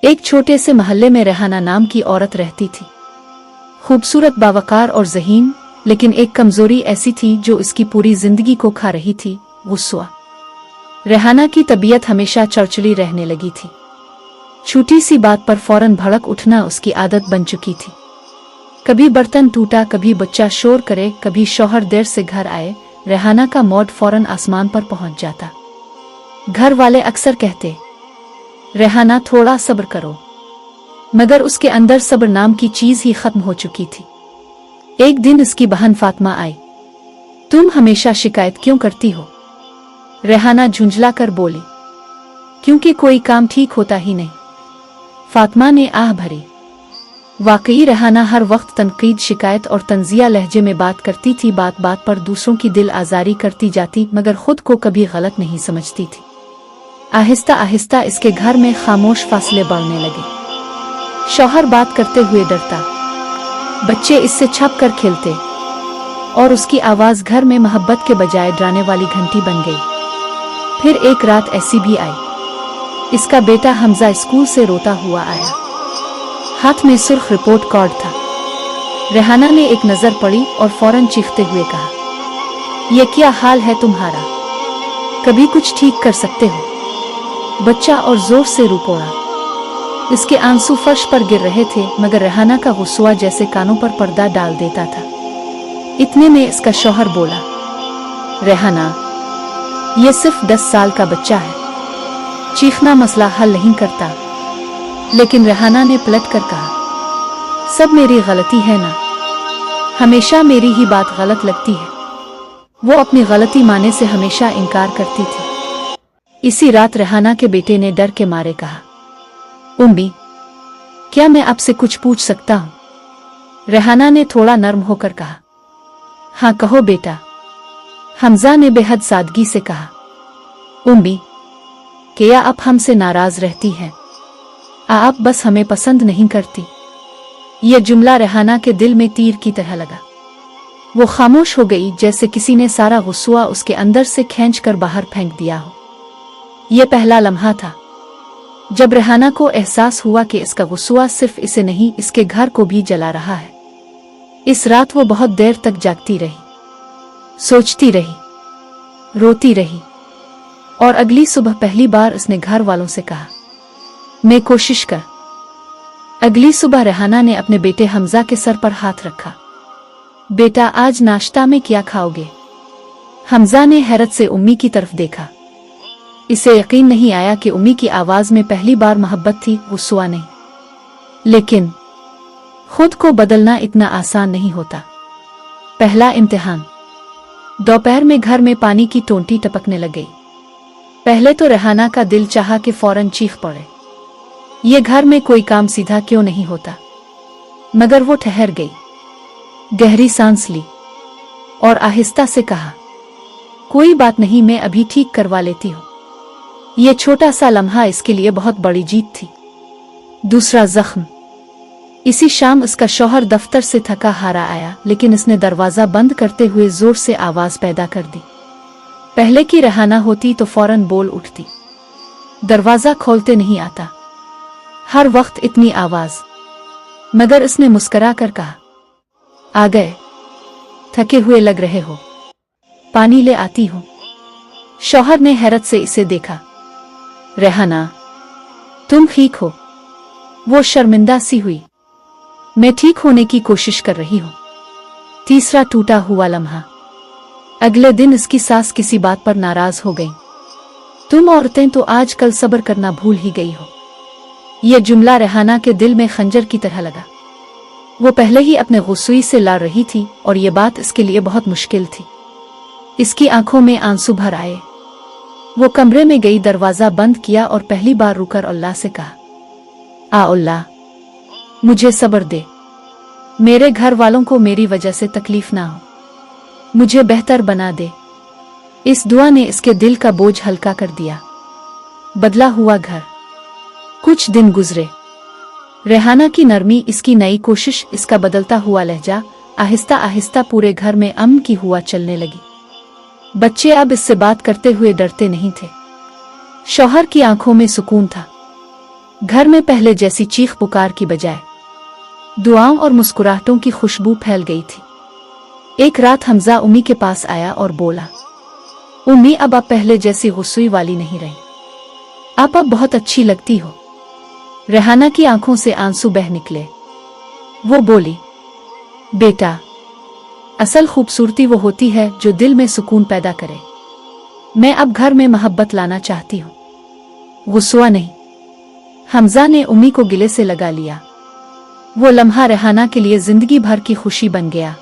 एक छोटे से मोहल्ले में रेहाना नाम की औरत रहती थी। खूबसूरत, बावकार और ज़हीन, लेकिन एक कमजोरी ऐसी थी जो इसकी पूरी जिंदगी को खा रही थी, गुस्सा। रेहाना की तबीयत हमेशा चड़चड़ी रहने लगी थी। छोटी सी बात पर फौरन भड़क उठना उसकी आदत बन चुकी थी। कभी बर्तन टूटा, कभी बच्चा शोर करे, कभी शौहर देर से घर आए, रेहाना का मूड फौरन आसमान पर पहुंच जाता। घर वाले अक्सर कहते, रेहाना थोड़ा सब्र करो, मगर उसके अंदर सब्र नाम की चीज ही खत्म हो चुकी थी। एक दिन उसकी बहन फातिमा आई। तुम हमेशा शिकायत क्यों करती हो? रेहाना झुंझला कर बोली, क्योंकि कोई काम ठीक होता ही नहीं। फातिमा ने आह भरी। वाकई रेहाना हर वक्त तनकीद, शिकायत और तंजिया लहजे में बात करती थी। बात बात पर दूसरों की दिल आजारी करती जाती, मगर खुद को कभी गलत नहीं समझती थी। आहिस्ता आहिस्ता इसके घर में खामोश फासले बढ़ने लगे। शौहर बात करते हुए डरता, बच्चे इससे छप कर खेलते, और उसकी आवाज घर में मोहब्बत के बजाय डराने वाली घंटी बन गई। फिर एक रात ऐसी भी आई, इसका बेटा हमजा स्कूल से रोता हुआ आया। हाथ में सुर्ख रिपोर्ट कार्ड था। रेहाना ने एक नजर पड़ी और फौरन चीखते हुए कहा, यह क्या हाल है तुम्हारा? कभी कुछ ठीक कर सकते हो? बच्चा और जोर से रो पड़ा। इसके आंसू फर्श पर गिर रहे थे, मगर रेहाना का गुस्सा जैसे कानों पर पर्दा डाल देता था। इतने में इसका शौहर बोला, रेहाना, यह सिर्फ 10 साल का बच्चा है, चीखना मसला हल नहीं करता। लेकिन रेहाना ने पलट कर कहा, सब मेरी गलती है ना? हमेशा मेरी ही बात गलत लगती है। वो अपनी गलती मानने से हमेशा इनकार करती थी। इसी रात रेहाना के बेटे ने डर के मारे कहा, उम्मी, क्या मैं आपसे कुछ पूछ सकता हूं? रेहाना ने थोड़ा नर्म होकर कहा, हाँ कहो बेटा। हमजा ने बेहद सादगी से कहा, उम्मी, क्या आप हमसे नाराज रहती हैं? आप बस हमें पसंद नहीं करती। यह जुमला रेहाना के दिल में तीर की तरह लगा। वो खामोश हो गई, जैसे किसी ने सारा गुस्सा उसके अंदर से खींचकर बाहर फेंक दिया हो। यह पहला लम्हा था जब रेहाना को एहसास हुआ कि इसका गुस्सा सिर्फ इसे नहीं, इसके घर को भी जला रहा है। इस रात वो बहुत देर तक जागती रही, सोचती रही, रोती रही, और अगली सुबह पहली बार उसने घर वालों से कहा, मैं कोशिश कर। अगली सुबह रेहाना ने अपने बेटे हमजा के सर पर हाथ रखा। बेटा, आज नाश्ता में क्या खाओगे? हमजा ने हैरत से उम्मी की तरफ देखा। इसे यकीन नहीं आया कि उम्मी की आवाज में पहली बार मोहब्बत थी, गुस्सा नहीं। लेकिन खुद को बदलना इतना आसान नहीं होता। पहला इम्तिहान। दोपहर में घर में पानी की टोंटी टपकने लग गई। पहले तो रेहाना का दिल चाहा कि फौरन चीख पड़े, ये घर में कोई काम सीधा क्यों नहीं होता। मगर वो ठहर गई, गहरी सांस ली और आहिस्ता से कहा, कोई बात नहीं, मैं अभी ठीक करवा लेती हूँ। यह छोटा सा लम्हा इसके लिए बहुत बड़ी जीत थी। दूसरा जख्म। इसी शाम उसका शौहर दफ्तर से थका हारा आया, लेकिन उसने दरवाजा बंद करते हुए जोर से आवाज पैदा कर दी। पहले की रेहाना होती तो फौरन बोल उठती, दरवाजा खोलते नहीं आता, हर वक्त इतनी आवाज। मगर उसने मुस्कुरा कर कहा, आ गए, थके हुए लग रहे हो, पानी ले आती हूं। शौहर ने हैरत से इसे देखा। रेहाना, तुम ठीक हो? वो शर्मिंदा सी हुई। मैं ठीक होने की कोशिश कर रही हूं। तीसरा टूटा हुआ लम्हा। अगले दिन इसकी सास किसी बात पर नाराज हो गई। तुम औरतें तो आजकल सब्र करना भूल ही गई हो। यह जुमला रेहाना के दिल में खंजर की तरह लगा। वो पहले ही अपने गुस्से से लड़ रही थी और ये बात इसके लिए बहुत मुश्किल थी। इसकी आंखों में आंसू भर आए। वो कमरे में गई, दरवाजा बंद किया और पहली बार रुकर अल्लाह से कहा, आ अल्लाह, मुझे सब्र दे, मेरे घर वालों को मेरी वजह से तकलीफ ना हो, मुझे बेहतर बना दे। इस दुआ ने इसके दिल का बोझ हल्का कर दिया। बदला हुआ घर। कुछ दिन गुजरे। रेहाना की नरमी, इसकी नई कोशिश, इसका बदलता हुआ लहजा, आहिस्ता आहिस्ता पूरे घर में अमन की हुआ चलने लगी। बच्चे अब इससे बात करते हुए डरते नहीं थे। शौहर की आंखों में सुकून था। घर में पहले जैसी चीख पुकार की बजाय दुआओं और मुस्कुराहटों की खुशबू फैल गई थी। एक रात हमजा उम्मी के पास आया और बोला, उम्मी, अब आप पहले जैसी गुस्सुई वाली नहीं रही, आप अब बहुत अच्छी लगती हो। रेहाना की आंखों से आंसू बह निकले। वो बोली, बेटा, असल खूबसूरती वो होती है जो दिल में सुकून पैदा करे। मैं अब घर में मोहब्बत लाना चाहती हूँ, गुस्सा नहीं। हमजा ने उम्मी को गिले से लगा लिया। वो लम्हा रेहाना के लिए जिंदगी भर की खुशी बन गया।